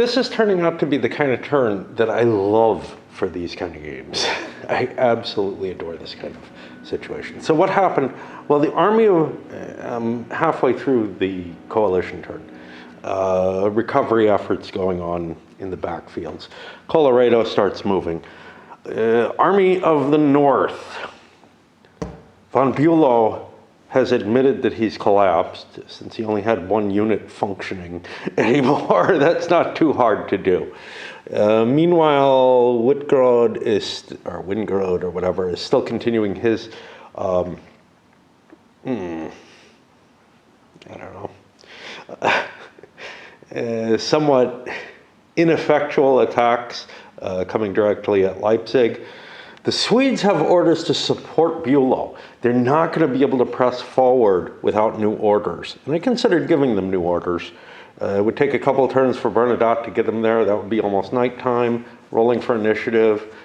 This is turning out to be the kind of turn that I love for these kind of games. I absolutely adore this kind of situation. So what happened? Well, the army, halfway through the coalition turn, recovery efforts going on in the backfields. Colorado starts moving. Army of the North. Von Bülow has admitted that he's collapsed since he only had one unit functioning anymore. That's not too hard to do. Meanwhile, Wingrod or whatever, is still continuing his, I don't know, somewhat ineffectual attacks coming directly at Leipzig. The Swedes have orders to support Bülow. They're not going to be able to press forward without new orders. And I considered giving them new orders. It would take a couple of turns for Bernadotte to get them there. That would be almost nighttime. Rolling for initiative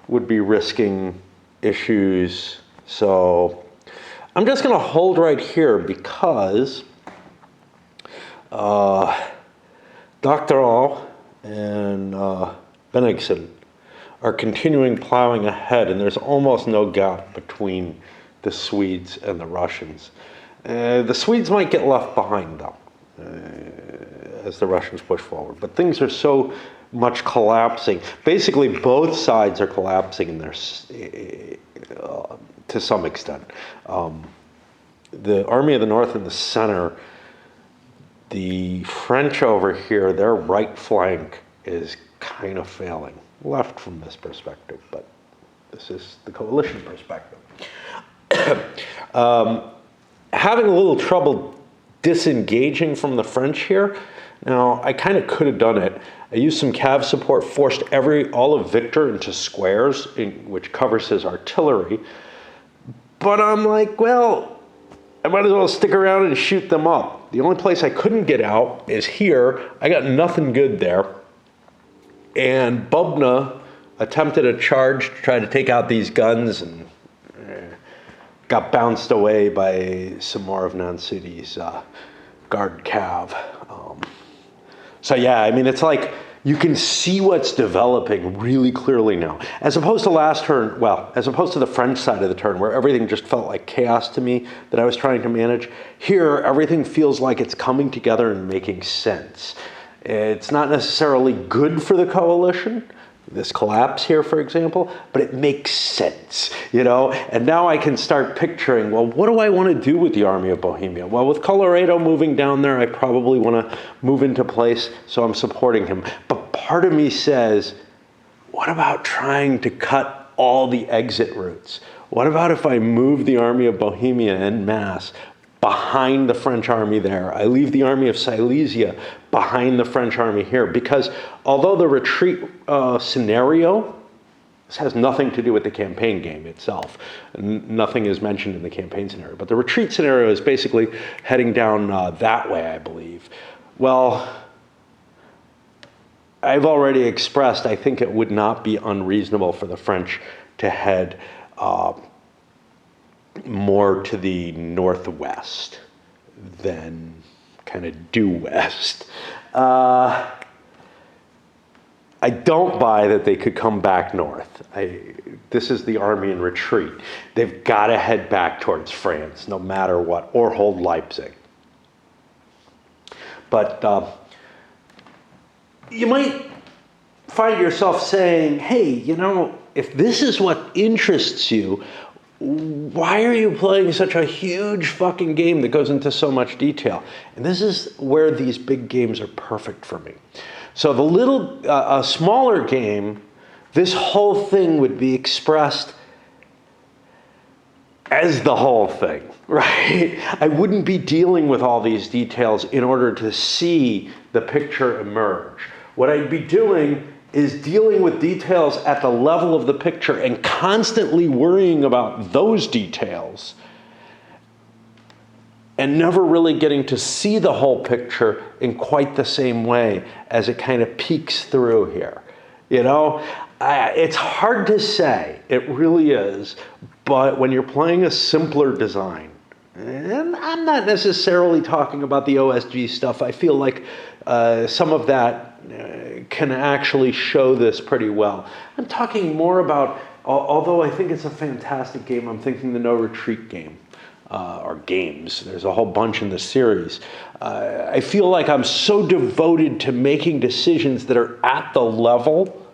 would be risking issues. So I'm just going to hold right here because Doctorow and Bennigsen are continuing plowing ahead, and there's almost no gap between the Swedes and the Russians. The Swedes might get left behind, though, as the Russians push forward. But things are so much collapsing. Basically, both sides are collapsing in their, to some extent. The Army of the North in the center, the French over here, their right flank is kind of failing. Left from this perspective, but this is the coalition perspective. Having a little trouble disengaging from the French here. Now, I kind of could have done it. I used some cav support, forced all of Victor into squares, which covers his artillery. But I'm like, well, I might as well stick around and shoot them up. The only place I couldn't get out is here. I got nothing good there. And Bubna attempted a charge to try to take out these guns and got bounced away by some more of Nansiti's guard cav. So yeah, I mean, it's like you can see what's developing really clearly now. As opposed to last turn, well, as opposed to the French side of the turn where everything just felt like chaos to me that I was trying to manage. Here, everything feels like it's coming together and making sense. It's not necessarily good for the coalition, this collapse here, for example, but it makes sense, you know? And now I can start picturing, well, what do I want to do with the Army of Bohemia? Well, with Colorado moving down there, I probably want to move into place, so I'm supporting him. But part of me says, what about trying to cut all the exit routes? What about if I move the Army of Bohemia en masse behind the French army there? I leave the Army of Silesia behind the French army here, because although the retreat scenario, this has nothing to do with the campaign game itself. Nothing is mentioned in the campaign scenario, but the retreat scenario is basically heading down that way, I believe. Well, I've already expressed, I think it would not be unreasonable for the French to head more to the northwest than kind of due west. I don't buy that they could come back north. This is the army in retreat. They've got to head back towards France no matter what, or hold Leipzig. But you might find yourself saying, hey, you know, if this is what interests you, why are you playing such a huge fucking game that goes into so much detail? And this is where these big games are perfect for me. So a smaller game, this whole thing would be expressed as the whole thing, right? I wouldn't be dealing with all these details in order to see the picture emerge. What I'd be doing is dealing with details at the level of the picture and constantly worrying about those details and never really getting to see the whole picture in quite the same way as it kind of peeks through here. You know, it's hard to say, it really is, but when you're playing a simpler design, and I'm not necessarily talking about the OSG stuff, I feel like some of that can actually show this pretty well. I'm talking more about, although I think it's a fantastic game, I'm thinking the No Retreat game. Or games. There's a whole bunch in the series. I feel like I'm so devoted to making decisions that are at the level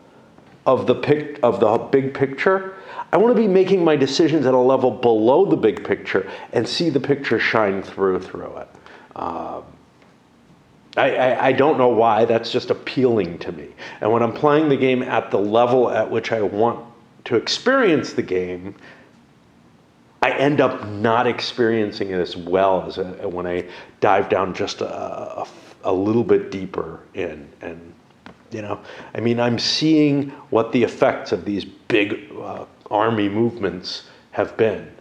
of the big picture. I want to be making my decisions at a level below the big picture and see the picture shine through it. I don't know why, that's just appealing to me. And when I'm playing the game at the level at which I want to experience the game, I end up not experiencing it as well as when I dive down just a little bit deeper in. And, you know, I mean, I'm seeing what the effects of these big army movements have been.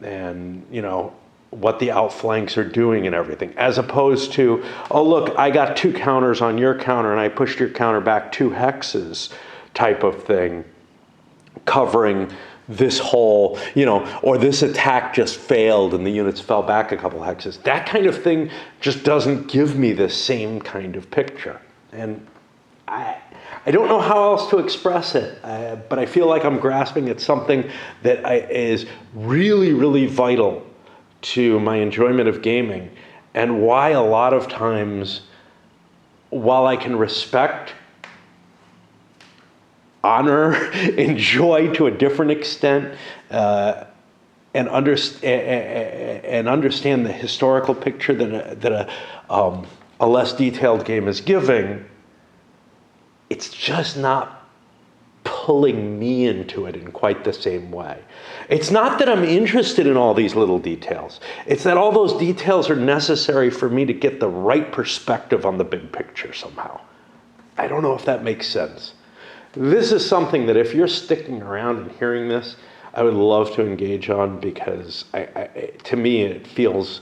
And, you know, what the outflanks are doing and everything, as opposed to, oh, look, I got 2 counters on your counter and I pushed your counter back 2 hexes type of thing, covering this whole, you know, or this attack just failed and the units fell back a couple hexes. That kind of thing just doesn't give me the same kind of picture. And I don't know how else to express it, but I feel like I'm grasping at something that is really, really vital to my enjoyment of gaming, and why a lot of times, while I can respect, honor, enjoy to a different extent, and understand the historical picture that a less detailed game is giving, it's just not pulling me into it in quite the same way. It's not that I'm interested in all these little details. It's that all those details are necessary for me to get the right perspective on the big picture somehow. I don't know if that makes sense. This is something that if you're sticking around and hearing this, I would love to engage on, because to me it feels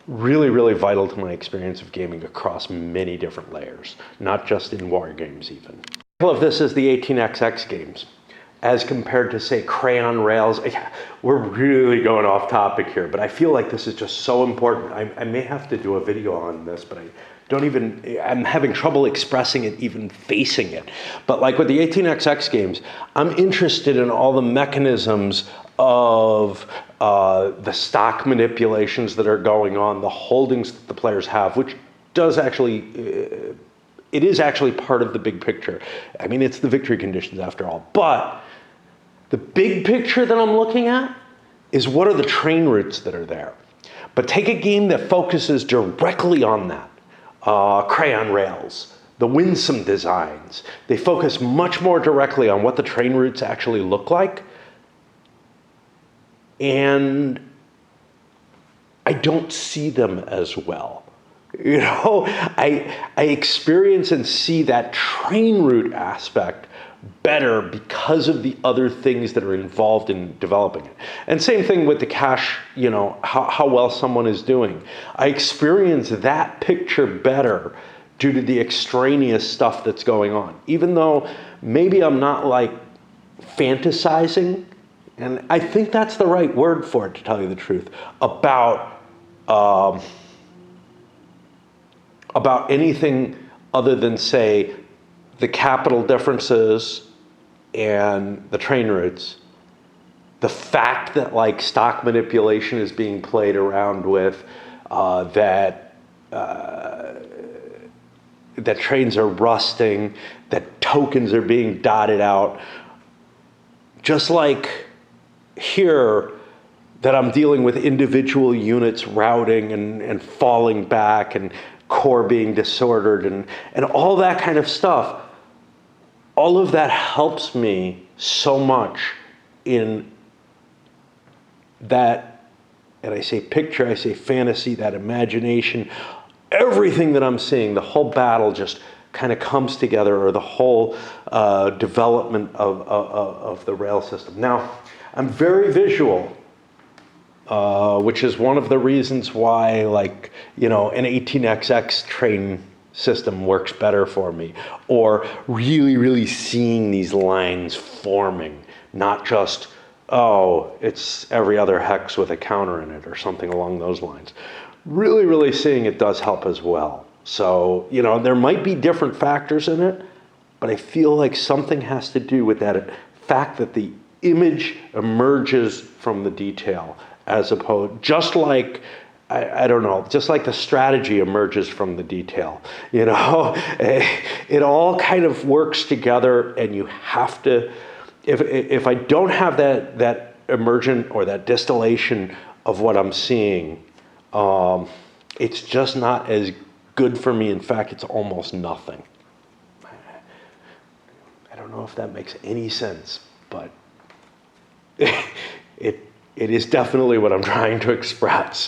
really, really vital to my experience of gaming across many different layers, not just in war games even. Example of this is the 18xx games, as compared to, say, Crayon Rails. We're really going off topic here, but I feel like this is just so important. I may have to do a video on this, but I'm having trouble expressing it, even facing it. But like with the 18xx games, I'm interested in all the mechanisms of the stock manipulations that are going on, the holdings that the players have, which does actually, it is actually part of the big picture. I mean, it's the victory conditions after all. But the big picture that I'm looking at is, what are the train routes that are there? But take a game that focuses directly on that. Crayon Rails, the Winsome designs. They focus much more directly on what the train routes actually look like. And I don't see them as well. You know, I experience and see that train route aspect better because of the other things that are involved in developing it. And same thing with the cache, you know, how well someone is doing. I experience that picture better due to the extraneous stuff that's going on. Even though maybe I'm not like fantasizing, and I think that's the right word for it, to tell you the truth, about anything other than, say, the capital differences and the train routes. The fact that like stock manipulation is being played around with, that trains are rusting, that tokens are being dotted out. Just like here, that I'm dealing with individual units routing and falling back, and core being disordered, and all that kind of stuff. All of that helps me so much in that, and I say picture, I say fantasy, that imagination, everything that I'm seeing, the whole battle just kind of comes together, or the whole development of the rail system. Now, I'm very visual, which is one of the reasons why, like, you know, an 18xx train system works better for me, or really, really seeing these lines forming, not just, oh, it's every other hex with a counter in it or something along those lines. Really, really seeing it does help as well. So, you know, there might be different factors in it, but I feel like something has to do with that fact that the image emerges from the detail, as opposed, just like, I don't know, just like the strategy emerges from the detail. You know, it all kind of works together, and you have to, if I don't have that emergent or that distillation of what I'm seeing, it's just not as good for me. In fact, it's almost nothing. I don't know if that makes any sense, but it is definitely what I'm trying to express.